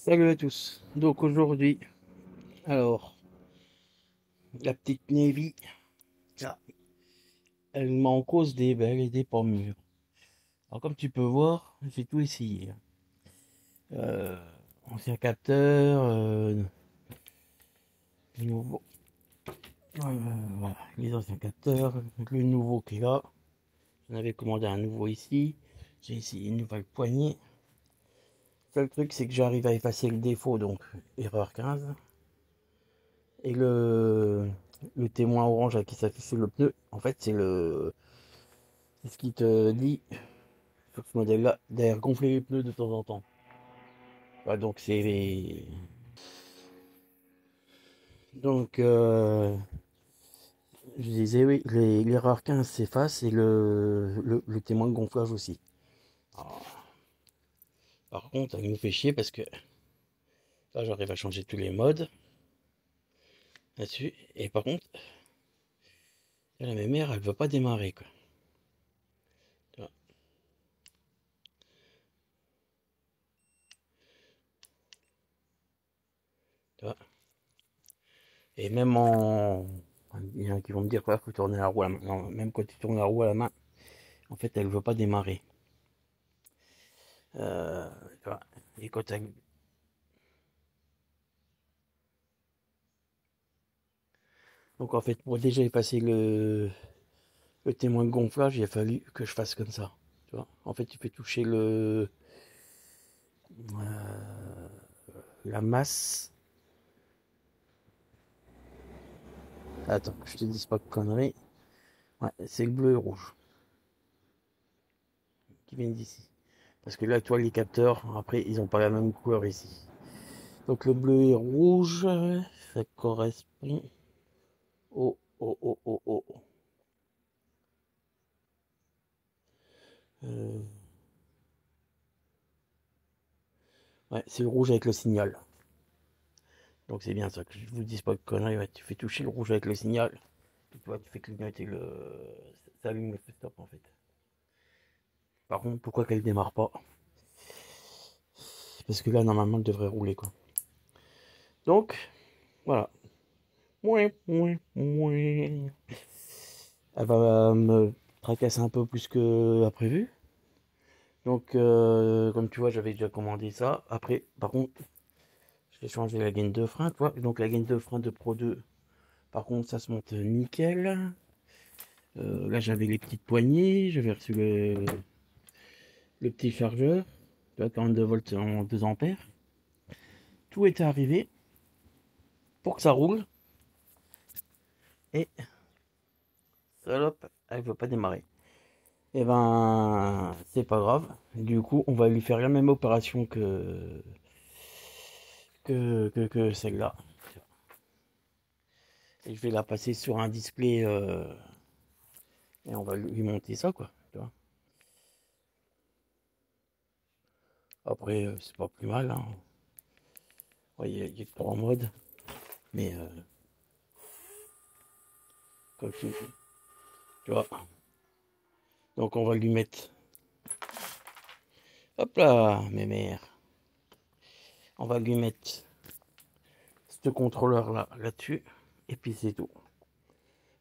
Salut à tous. Donc aujourd'hui, alors, la petite Navy, là, elle m'en cause des belles et des pas mûres. Alors comme tu peux voir, j'ai tout essayé. Euh, Ancien capteur, nouveau, voilà, les anciens capteurs, le nouveau qui est là. J'en avais commandé un nouveau ici. J'ai essayé une nouvelle poignée. Seul truc, c'est que j'arrive à effacer le défaut, donc erreur 15. Et le témoin orange à qui s'affiche sur le pneu, en fait, c'est ce qui te dit sur ce modèle-là, d'ailleurs gonfler les pneus de temps en temps. Voilà, donc je disais oui, l'erreur 15 s'efface et le témoin de gonflage aussi. Alors, par contre, elle nous fait chier parce que là j'arrive à changer tous les modes là-dessus. Et par contre, la mémère elle veut pas démarrer quoi. Tu vois, tu vois. Et même il y en a qui vont me dire quoi, faut tourner la roue à la main. Non, même quand tu tournes la roue à la main, en fait elle veut pas démarrer. Euh, Tu vois. Et quand elle, donc en fait, pour déjà effacer le témoin de gonflage, il a fallu que je fasse comme ça. Tu vois, en fait, tu fais toucher la masse. Attends, que je te dise pas de conneries. Ouais, c'est le bleu et rouge qui viennent d'ici. Parce que là, toi, les capteurs, après, ils ont pas la même couleur ici. Donc le bleu et rouge, ça correspond au. Euh, ouais, c'est le rouge avec le signal. Donc c'est bien ça, que je vous dise pas de conneries. Ouais, tu fais toucher le rouge avec le signal. Et tu vois, tu fais clignoter ça allume le stop en fait. Par contre, pourquoi qu'elle démarre pas? Parce que là, normalement, elle devrait rouler quoi. Donc, voilà. Mouais, mouais, mouais. Elle va me tracasser un peu plus que prévu. Donc, comme tu vois, j'avais déjà commandé ça. Après, par contre, j'ai changé la gaine de frein, tu vois. Donc, la gaine de frein de Pro 2, par contre, ça se monte nickel. Là, j'avais les petites poignées. J'avais reçu le petit chargeur. Tu vois, 42 volts en 2 ampères. Tout était arrivé pour que ça roule. Et, salope, elle veut pas démarrer. Et ben, c'est pas grave. Du coup, on va lui faire la même opération que celle-là. Et je vais la passer sur un display et on va lui monter ça, quoi. Tu vois. Après, c'est pas plus mal. Hein. Ouais, il y a que 3 modes. Mais, comme tu vois. Donc, on va lui mettre. Hop là, mes mères. On va lui mettre ce contrôleur-là, là-dessus. Et puis, c'est tout.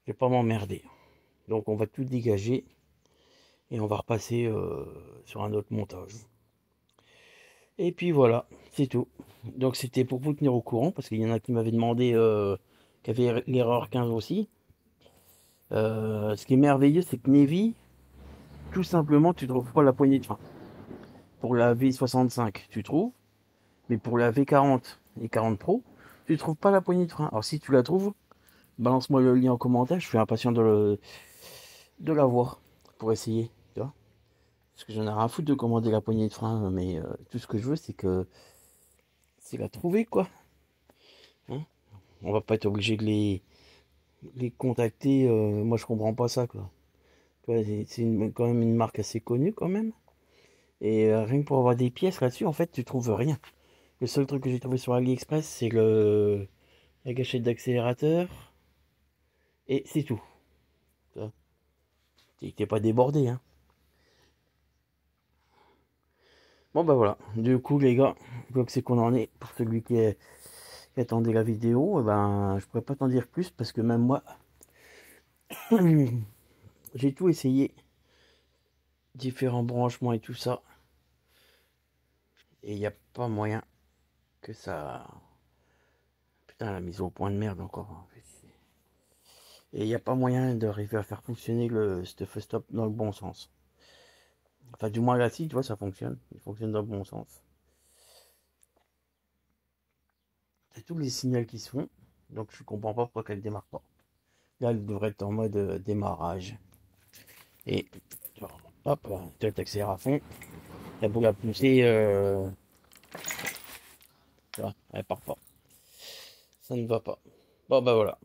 Je vais pas m'emmerder. Donc, on va tout dégager. Et on va repasser sur un autre montage. Et puis voilà, c'est tout. Donc c'était pour vous tenir au courant, parce qu'il y en a qui m'avaient demandé qu'il y avait l'erreur 15 aussi. Ce qui est merveilleux, c'est que Navy, tout simplement, tu ne trouves pas la poignée de frein. Pour la V65, tu trouves, mais pour la V40 et 40 Pro, tu ne trouves pas la poignée de frein. Alors si tu la trouves, balance-moi le lien en commentaire, je suis impatient de la voir pour essayer. Tu vois, parce que j'en ai rien à foutre de commander la poignée de frein, mais tout ce que je veux, c'est la trouver, quoi. Hein, on va pas être obligé de les contacter. Moi, je comprends pas ça, quoi. Tu vois, c'est quand même une marque assez connue, quand même. Et rien que pour avoir des pièces là-dessus, en fait, tu trouves rien. Le seul truc que j'ai trouvé sur AliExpress, c'est la gâchette d'accélérateur. Et c'est tout. Tu vois, t'es pas débordé, hein. Bon, bah voilà. Du coup, les gars, Donc c'est qu'on en est. Pour celui qui attendait la vidéo, eh ben, je pourrais pas t'en dire plus parce que même moi, j'ai tout essayé, différents branchements et tout ça, et il n'y a pas moyen que ça. Putain, la mise au point de merde encore, en fait. Et il n'y a pas moyen d'arriver à faire fonctionner le stuff stop dans le bon sens. Enfin, du moins là, si, tu vois, ça fonctionne. Il fonctionne dans le bon sens. C'est tous les signaux qui se font, donc je comprends pas pourquoi elle démarre pas. Là, elle devrait être en mode démarrage. Et hop, tu t'accélères à fond. T'as beau la pousser, tu vois, elle part pas. Ça ne va pas. Bon, bah voilà.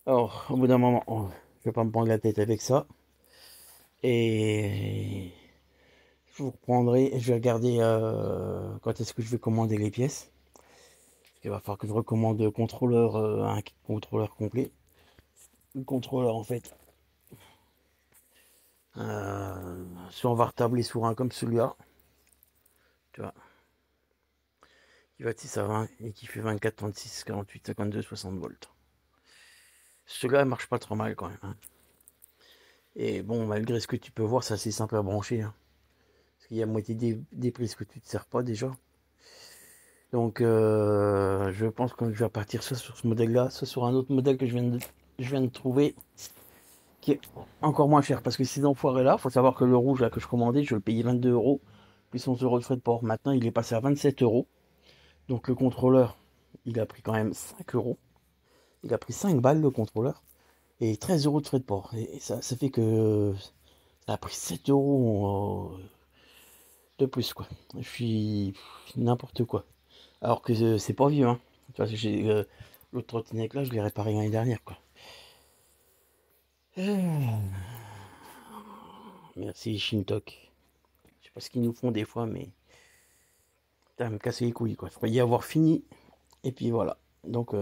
Alors, au bout d'un moment, je vais pas me prendre la tête avec ça. Et je vous reprendrai, je vais regarder quand est-ce que je vais commander les pièces. Il va falloir que je recommande un contrôleur complet. Le contrôleur, en fait, soit on va retabler sur un comme celui-là, tu vois, qui va de 6 à 20 et qui fait 24, 36, 48, 52, 60 volts. Celui-là, il marche pas trop mal quand même, hein. Et bon, malgré ce que tu peux voir, c'est assez simple à brancher, hein. Parce qu'il y a moitié des prises que tu ne te sers pas déjà. Donc, je pense que je vais partir soit sur ce modèle-là, soit sur un autre modèle que je viens de trouver, qui est encore moins cher. Parce que ces enfoirés-là, il faut savoir que le rouge là, que je commandais, je le payais 22 euros, plus 11 euros de frais de port. Maintenant, il est passé à 27 euros. Donc, le contrôleur, il a pris quand même 5 euros. Il a pris 5 balles le contrôleur. Et 13 euros de frais de port. Et ça fait que ça a pris 7 euros de plus, quoi. Je suis n'importe quoi. Alors que c'est pas vieux, hein. Tu vois, l'autre trottinette là, je l'ai réparé l'année dernière, quoi. Merci Shintok. Je sais pas ce qu'ils nous font des fois, mais putain, me casser les couilles, quoi. Faudrait y avoir fini. Et puis voilà. Donc,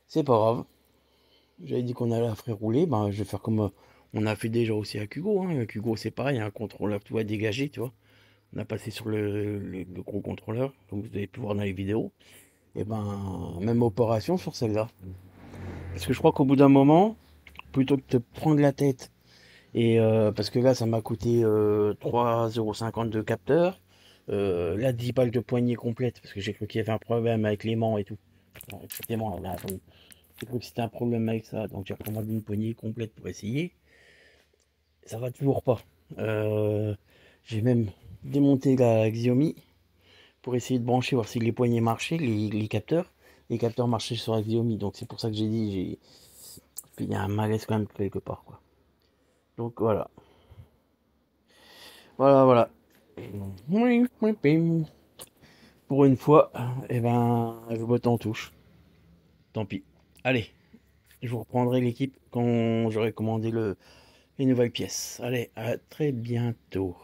c'est pas grave. J'avais dit qu'on allait la faire rouler. Ben, je vais faire comme on a fait déjà aussi à Hugo, hein. Avec Hugo, c'est pareil, un contrôleur, tu vois, dégagé, tu vois. On a passé sur le gros contrôleur, comme vous avez pu voir dans les vidéos. Et ben, même opération sur celle-là. Parce que je crois qu'au bout d'un moment, plutôt que de te prendre la tête, et parce que là, ça m'a coûté 3,50 € de capteur, là, 10 balles de poignée complète, parce que j'ai cru qu'il y avait un problème avec l'aimant et tout. Bon, effectivement, là, j'ai cru que c'était un problème avec ça, donc j'ai recommandé une poignée complète pour essayer. Ça va toujours pas. J'ai même démonté la Xiaomi pour essayer de brancher, voir si les poignées marchaient, les capteurs. Les capteurs marchaient sur la Xiaomi, donc c'est pour ça que j'ai dit, il y a un malaise quand même quelque part, quoi. Donc voilà. Voilà, voilà. Pour une fois, eh ben, je botte en touche. Tant pis. Allez, je vous reprendrai l'équipe quand j'aurai commandé les nouvelles pièces. Allez, à très bientôt.